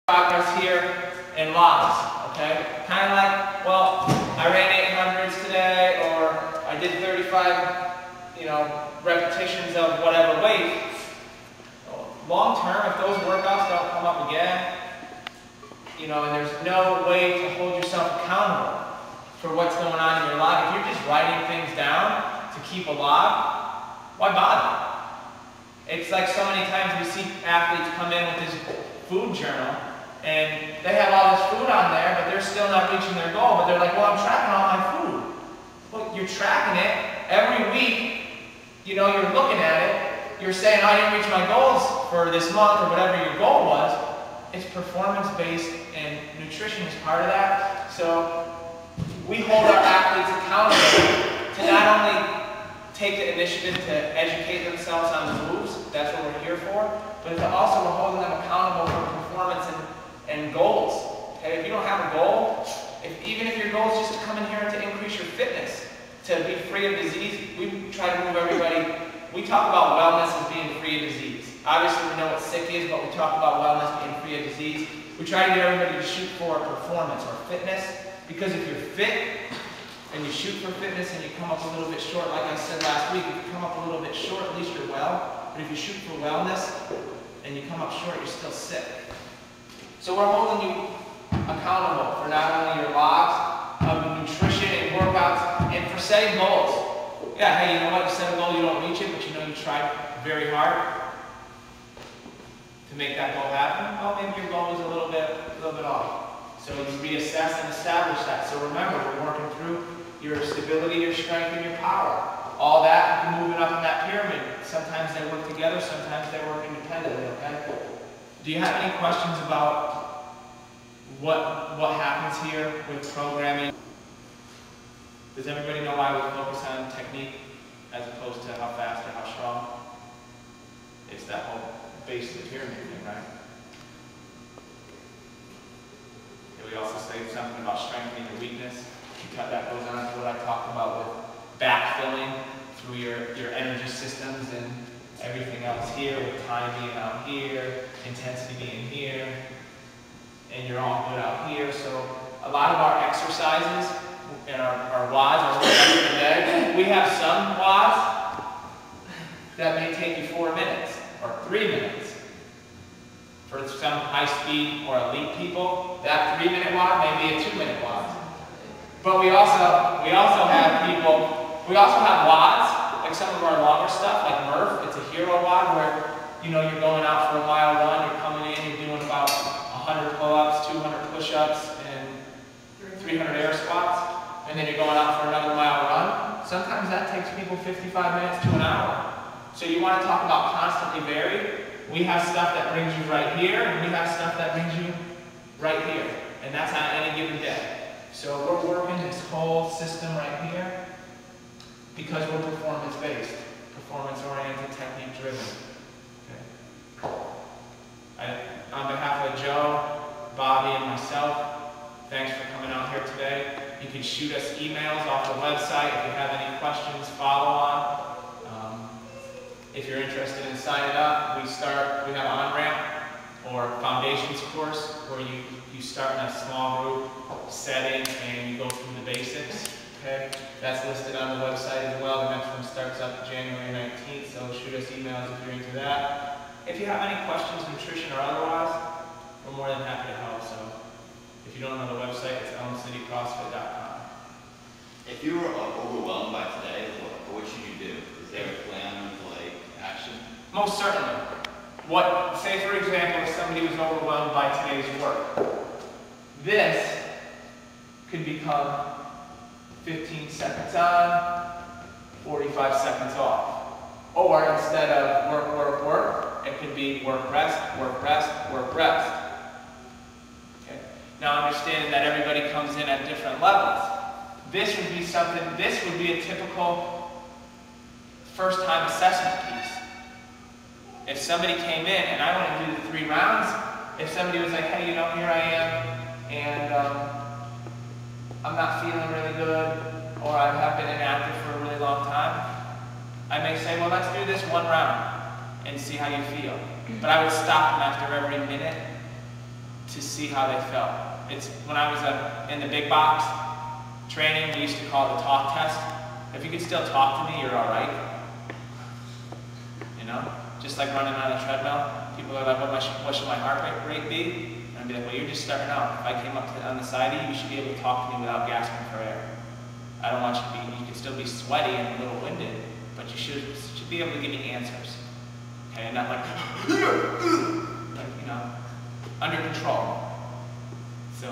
progress here in logs, okay? Kind of like, well, I ran 800s today, or I did 35, repetitions of whatever weight. Long term, if those workouts don't come up again, and there's no way to hold yourself accountable for what's going on in your log. If you're just writing things down to keep a log, why bother? It's like so many times we see athletes come in with this food journal, and they have all this food on there, but they're still not reaching their goal. But they're like, well, I'm tracking all my food. Well, you're tracking it every week. You're looking at it. You're saying, I didn't reach my goals for this month or whatever your goal was. It's performance-based, and nutrition is part of that. So we hold our athletes accountable to not only take the initiative to educate themselves on the moves, that's what we're here for, but it's also we're holding them accountable for performance and goals. Okay? If you don't have a goal, even if your goal is just to come in here and to increase your fitness, to be free of disease, we try to move everybody. We talk about wellness as being free of disease. Obviously we know what sick is, but we talk about wellness being free of disease. We try to get everybody to shoot for performance or fitness, because if you're fit and you shoot for fitness and you come up a little bit short, like I said last week, if you come up a little bit short, at least you're well. But if you shoot for wellness and you come up short, you're still sick. So we're holding you accountable for not only your logs of nutrition and workouts, and for setting goals. Yeah, hey, you know what? You set a goal, you don't reach it, but you tried very hard to make that goal happen. Oh, maybe your goal was a little bit off. So you reassess and establish that. So remember, we're working through your stability, your strength, and your power. All that, you're moving up in that pyramid. Sometimes they work together, sometimes they work independently, okay? Do you have any questions about what happens here with programming? Does everybody know why we focus on technique as opposed to how fast or how strong? It's that whole base of the pyramid thing, right? We also say something about strengthening your weakness. That goes on to what I talked about with backfilling through your energy systems and everything else here, with time being out here, intensity being here, and you're all good out here. So a lot of our exercises and our WODs, our workouts for the day, we have some WODs that may take you 4 minutes or 3 minutes. For some high-speed or elite people, that 3-minute WOD may be a 2-minute WOD. But we also have WODs, like some of our longer stuff, like Murph. It's a hero WOD where you're going out for a mile run, you're coming in, you're doing about 100 pull-ups, 200 push-ups, and 300 air squats, and then you're going out for another mile run. Sometimes that takes people 55 minutes to an hour. So you want to talk about constantly varied. We have stuff that brings you right here, and we have stuff that brings you right here. And that's on any given day. So we're working this whole system right here because we're performance-based, performance-oriented, technique-driven. Okay. On behalf of Joe, Bobby, and myself, thanks for coming out here today. You can shoot us emails off the website if you have any questions, follow on. If you're interested in signing up, we have an on-ramp or foundations course where you start in a small group setting and you go through the basics. Okay, that's listed on the website as well. The next one starts up January 19th, so shoot us emails if you're into that. If you have any questions, nutrition or otherwise, we're more than happy to help. So if you don't know the website, it's elmcitycrossfit.com. If you were overwhelmed by today, what should you do? Is there a plan? Action? Most certainly. Say for example, if somebody was overwhelmed by today's work, this could become 15 seconds on, 45 seconds off. Or instead of work, work, work, it could be work, rest, work, rest, work, rest. Okay. Now understanding that everybody comes in at different levels. This would be a typical first-time assessment piece. If somebody came in and I want to do the 3 rounds, if somebody was like, hey, here I am, and I'm not feeling really good, or I have been inactive for a really long time, I may say, well, let's do this 1 round and see how you feel. But I would stop them after every minute to see how they felt. It's when I was in the big box training, we used to call it the talk test. If you could still talk to me, you're all right. You know, just like running on a treadmill. People are like, what should my heart rate be? And I'd be like, well, you're just starting out. If I came up on the side of you, you should be able to talk to me without gasping for air. I don't want you to be, you can still be sweaty and a little winded, but you should be able to give me answers. Okay, and not like, you know, under control. So